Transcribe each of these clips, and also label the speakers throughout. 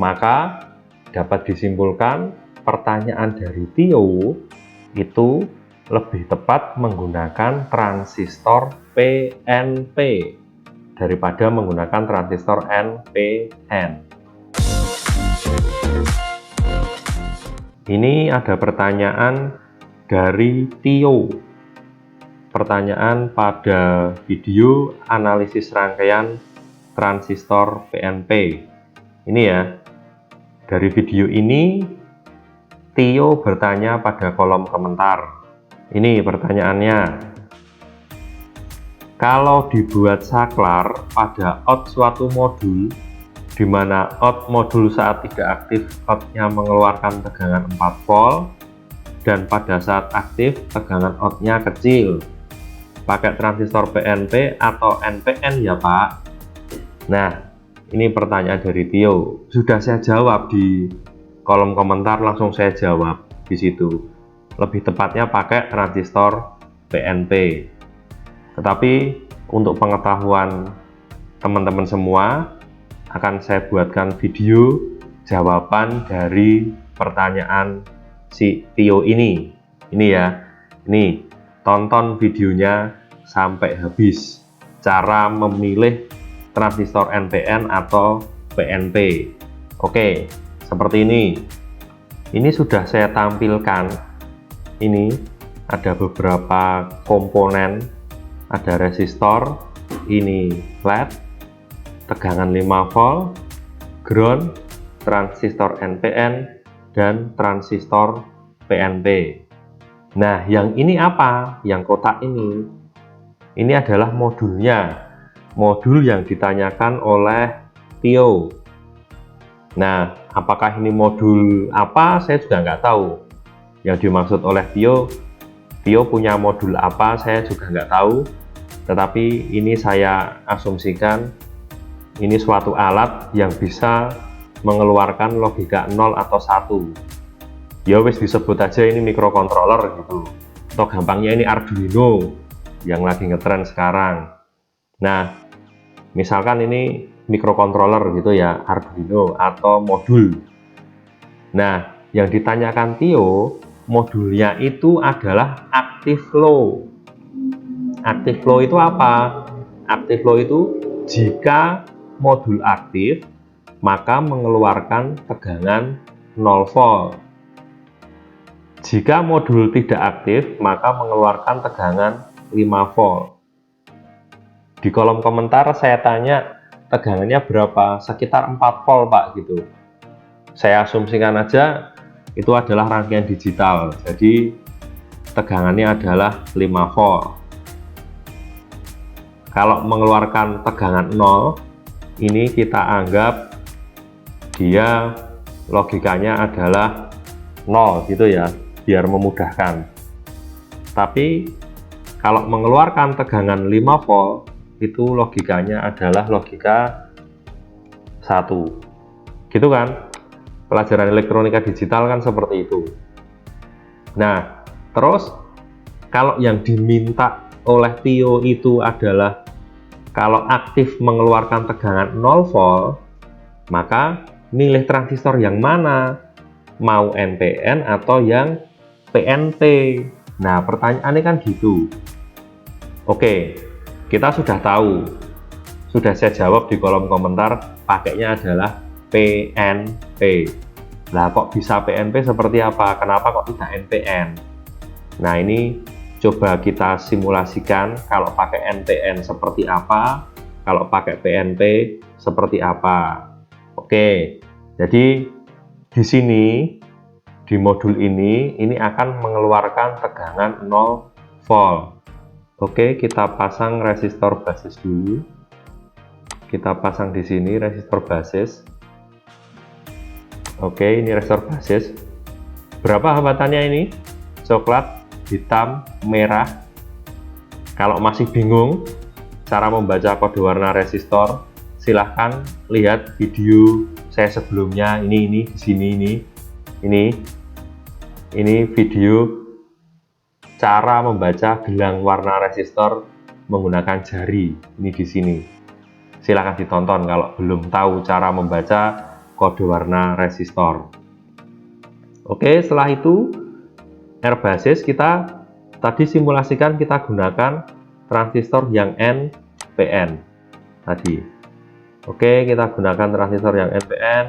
Speaker 1: Maka dapat disimpulkan pertanyaan dari Tio itu lebih tepat menggunakan transistor PNP daripada menggunakan transistor NPN. Ini ada pertanyaan dari Tio. Pertanyaan pada video analisis rangkaian transistor PNP. Ini ya. Dari video ini Tio bertanya pada kolom komentar. Ini pertanyaannya. Kalau dibuat saklar pada out suatu modul, di mana out modul saat tidak aktif outnya mengeluarkan tegangan 4 volt, dan pada saat aktif tegangan outnya kecil, pakai transistor PNP atau NPN ya Pak? Nah, ini pertanyaan dari Tio. Sudah saya jawab di kolom komentar, langsung saya jawab di situ. Lebih tepatnya pakai transistor PNP. Tetapi untuk pengetahuan teman-teman semua, akan saya buatkan video jawaban dari pertanyaan si Tio ini. Ini ya, ini tonton videonya sampai habis. Cara memilih transistor NPN atau PNP. Oke, seperti ini. Ini sudah saya tampilkan. Ini ada beberapa komponen, ada resistor, ini LED, tegangan 5 volt, ground, transistor NPN, dan transistor PNP. Nah, yang ini apa? Yang kotak ini adalah modulnya. Modul yang ditanyakan oleh Tio. Nah, apakah ini modul apa? Saya juga nggak tahu. Yang dimaksud oleh Tio punya modul apa? Saya juga nggak tahu. Tetapi ini saya asumsikan ini suatu alat yang bisa mengeluarkan logika 0 atau 1. Ya wis disebut aja ini microcontroller gitu. Atau gampangnya ini Arduino yang lagi ngetren sekarang. Nah, misalkan ini microcontroller gitu ya, Arduino atau modul. Nah, yang ditanyakan Tio, modulnya itu adalah active low. Active low itu apa? Active low itu jika modul aktif, maka mengeluarkan tegangan 0 volt. Jika modul tidak aktif, maka mengeluarkan tegangan 5 volt. Di kolom komentar saya tanya tegangannya berapa? Sekitar 4 volt Pak gitu. Saya asumsikan aja itu adalah rangkaian digital. Jadi tegangannya adalah 5 volt. Kalau mengeluarkan tegangan 0, ini kita anggap dia logikanya adalah 0 gitu ya, biar memudahkan. Tapi kalau mengeluarkan tegangan 5 volt, itu logikanya adalah logika 1. Gitu kan? Pelajaran elektronika digital kan seperti itu. Nah, terus kalau yang diminta oleh Tio itu adalah kalau aktif mengeluarkan tegangan 0 volt, maka milih transistor yang mana? Mau NPN atau yang PNP? Nah, pertanyaannya kan gitu. Oke, kita sudah tahu. Sudah saya jawab di kolom komentar, pakainya adalah PNP. Nah, kok bisa PNP seperti apa? Kenapa kok tidak NPN? Nah, ini coba kita simulasikan kalau pakai NPN seperti apa, kalau pakai PNP seperti apa. Oke, jadi di sini, di modul ini akan mengeluarkan tegangan 0 volt. Oke, kita pasang resistor basis dulu. Kita pasang di sini resistor basis. Oke, ini resistor basis. Berapa hambatannya ini? Coklat, hitam, merah. Kalau masih bingung cara membaca kode warna resistor, silahkan lihat video saya sebelumnya. Ini di sini ini video cara membaca gelang warna resistor menggunakan jari. Ini di sini. Silahkan ditonton kalau belum tahu cara membaca kode warna resistor. Oke, setelah itu R basis kita tadi simulasikan, kita gunakan transistor yang NPN tadi. Oke, kita gunakan transistor yang NPN.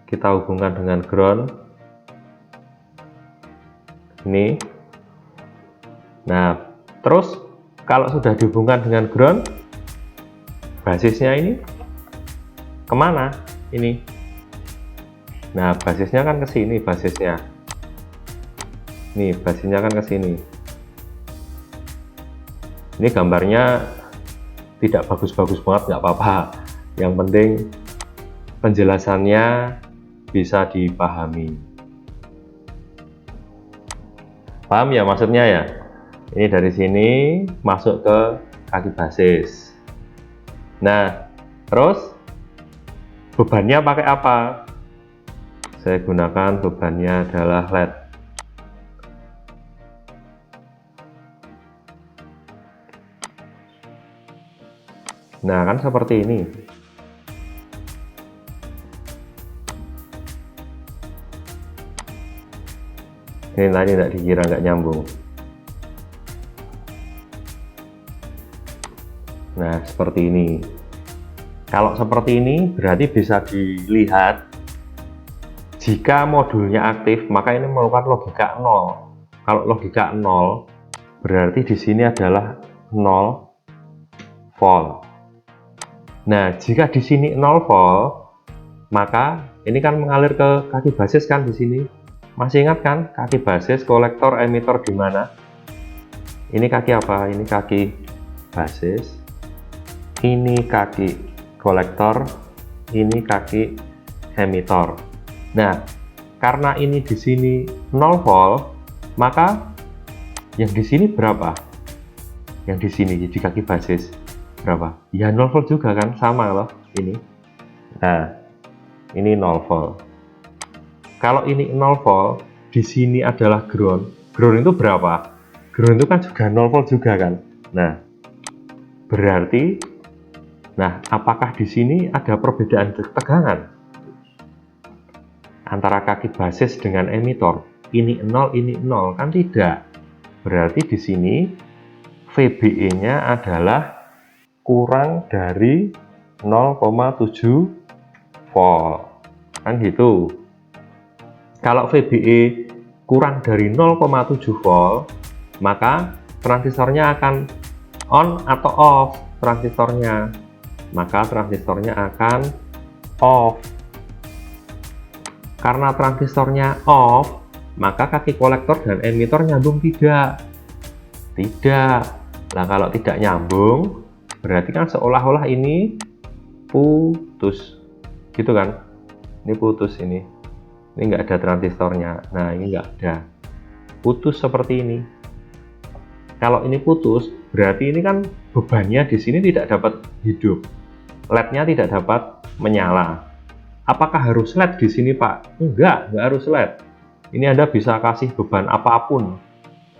Speaker 1: Kita hubungkan dengan ground ini. Nah, terus kalau sudah dihubungkan dengan ground, basisnya ini kemana ini? Nah, basisnya kan ke sini, basisnya nih, basisnya kan ke sini. Ini gambarnya tidak bagus-bagus banget, nggak apa-apa, yang penting penjelasannya bisa dipahami. Paham ya maksudnya ya? Ini dari sini masuk ke kaki basis. Nah, terus bebannya pakai apa? Saya gunakan bebannya adalah LED. Nah, kan seperti ini. Ini tadi tidak dikira nggak nyambung. Nah, seperti ini. Kalau seperti ini berarti bisa dilihat jika modulnya aktif, maka ini merupakan logika 0. Kalau logika 0 berarti di sini adalah 0 volt. Nah, jika di sini 0 volt, maka ini kan mengalir ke kaki basis kan di sini. Masih ingat kan kaki basis, kolektor, emitor di mana? Ini kaki apa? Ini kaki basis. Ini kaki kolektor, ini kaki emitor. Nah, karena ini di sini 0 volt, maka yang di sini berapa? Yang di sini di kaki basis berapa? Ya 0 volt juga kan, sama loh ini. Nah, ini 0 volt. Kalau ini 0 volt, di sini adalah ground. Ground itu berapa? Ground itu kan juga 0 volt juga kan. Nah, berarti, apakah di sini ada perbedaan tegangan antara kaki basis dengan emitor? Ini 0, ini 0, kan tidak. Berarti di sini VBE-nya adalah kurang dari 0,7 volt. Kan gitu. Kalau VBE kurang dari 0,7 volt, maka transistornya akan on atau off transistornya. Maka transistornya akan off. Karena transistornya off, maka kaki kolektor dan emitor nyambung tidak? Tidak. Nah, kalau tidak nyambung, berarti kan seolah-olah ini putus. Gitu kan? Ini putus ini. Ini nggak ada transistornya. Nah, ini nggak ada. Putus seperti ini. Kalau ini putus, berarti ini kan bebannya di sini tidak dapat hidup. LED-nya tidak dapat menyala. Apakah harus LED di sini, Pak? Enggak harus LED. Ini Anda bisa kasih beban apapun.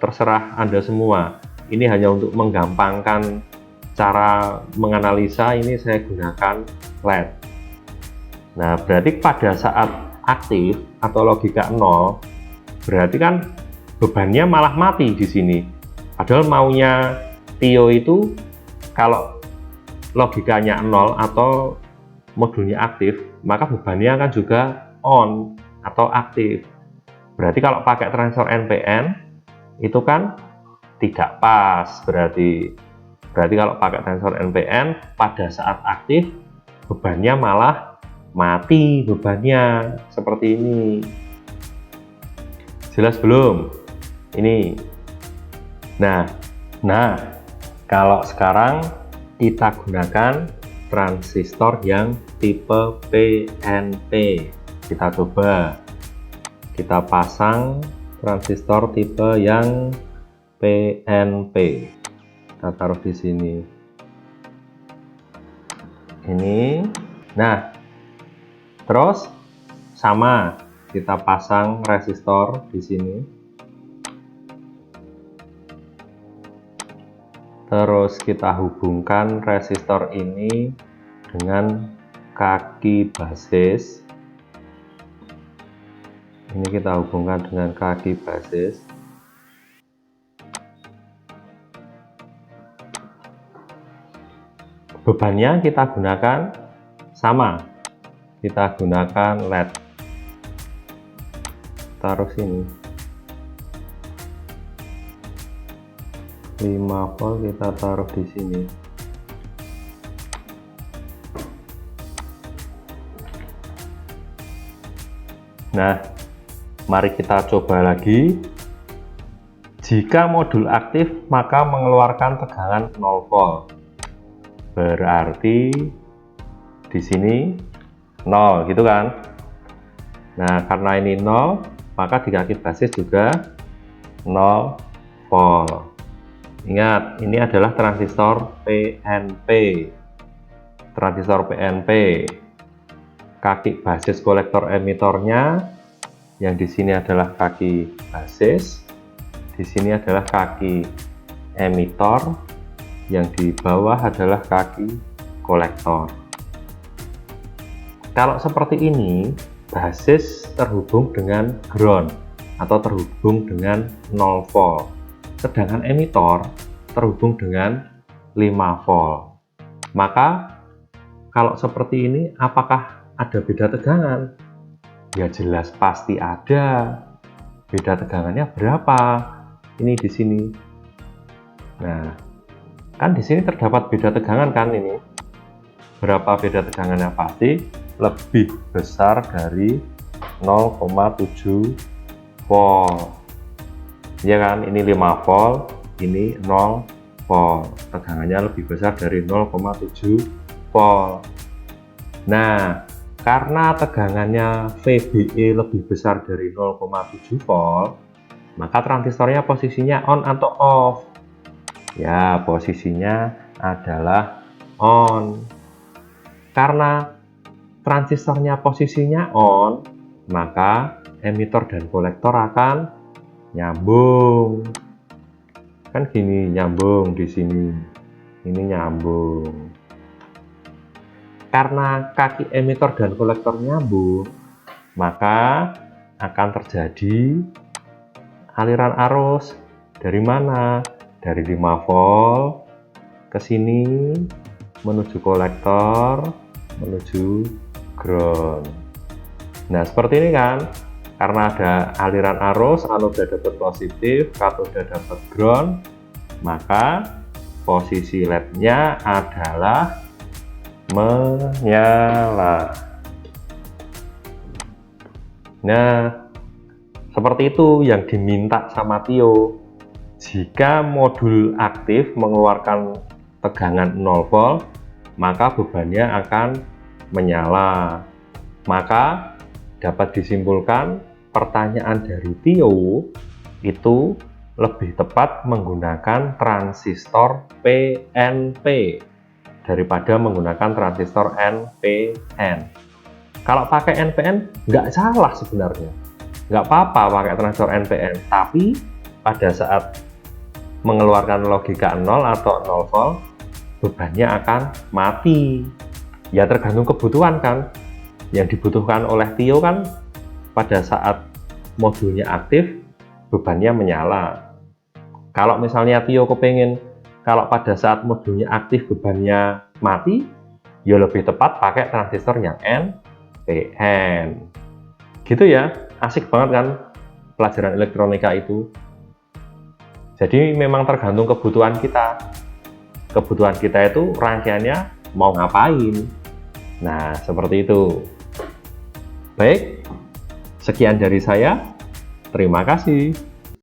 Speaker 1: Terserah Anda semua. Ini hanya untuk menggampangkan cara menganalisa, ini saya gunakan LED. Nah, berarti pada saat aktif atau logika 0, berarti kan bebannya malah mati di sini. Padahal maunya Tio itu kalau logikanya 0 atau modulnya aktif, maka bebannya kan juga on atau aktif. Berarti kalau pakai transistor NPN itu kan tidak pas. Berarti kalau pakai transistor NPN pada saat aktif bebannya malah mati, bebannya seperti ini. Jelas belum? Ini. Nah, kalau sekarang kita gunakan transistor yang tipe PNP. Kita coba. Kita pasang transistor tipe yang PNP. Kita taruh di sini. Ini. Nah, terus sama, kita pasang resistor di sini. Terus kita hubungkan resistor ini dengan kaki basis. Ini kita hubungkan dengan kaki basis. Bebannya kita gunakan sama, kita gunakan LED. Taruh sini 5 volt, kita taruh di sini. Nah, mari kita coba lagi. Jika modul aktif maka mengeluarkan tegangan 0 volt. Berarti di sini 0 gitu kan. Nah, karena ini 0, maka di kaki basis juga 0 volt. Ingat, ini adalah transistor PNP. Transistor PNP. Kaki basis kolektor emitornya yang di sini adalah kaki basis, di sini adalah kaki emitor, yang di bawah adalah kaki kolektor. Kalau seperti ini, basis terhubung dengan ground atau terhubung dengan 0 volt, sedangkan emitor terhubung dengan 5 volt. Maka kalau seperti ini, apakah ada beda tegangan? Ya jelas pasti ada. Beda tegangannya berapa? Ini di sini. Nah, kan di sini terdapat beda tegangan kan ini. Berapa beda tegangannya? Pasti lebih besar dari 0,7 volt. Ya kan, ini 5 volt, ini 0 volt. Tegangannya lebih besar dari 0,7 volt. Nah, karena tegangannya VBE lebih besar dari 0,7 volt, maka transistornya posisinya on atau off? Ya, posisinya adalah on. Karena transistornya posisinya on, maka emitor dan kolektor akan nyambung. Kan gini, nyambung di sini. Ini nyambung. Karena kaki emitor dan kolektor nyambung, maka akan terjadi aliran arus. Dari mana? Dari 5 volt ke sini menuju kolektor, menuju ground. Nah, seperti ini kan, karena ada aliran arus, anoda dapat positif, katoda dapat ground, maka posisi LED-nya adalah menyala. Nah, seperti itu yang diminta sama Tio. Jika modul aktif mengeluarkan tegangan 0 volt, maka bebannya akan menyala. Maka dapat disimpulkan pertanyaan dari Tio itu lebih tepat menggunakan transistor PNP daripada menggunakan transistor NPN. Kalau pakai NPN nggak salah sebenarnya, nggak apa-apa pakai transistor NPN, tapi pada saat mengeluarkan logika 0 atau 0 volt, bebannya akan mati. Ya tergantung kebutuhan kan. Yang dibutuhkan oleh Tio kan pada saat modulnya aktif, bebannya menyala. Kalau misalnya Tio kepengen kalau pada saat modulnya aktif bebannya mati, ya lebih tepat pakai transistor yang NPN. Gitu ya, asik banget kan pelajaran elektronika itu. Jadi memang tergantung kebutuhan kita. Kebutuhan kita itu rangkaiannya mau ngapain. Nah, seperti itu. Baik, sekian dari saya. Terima kasih.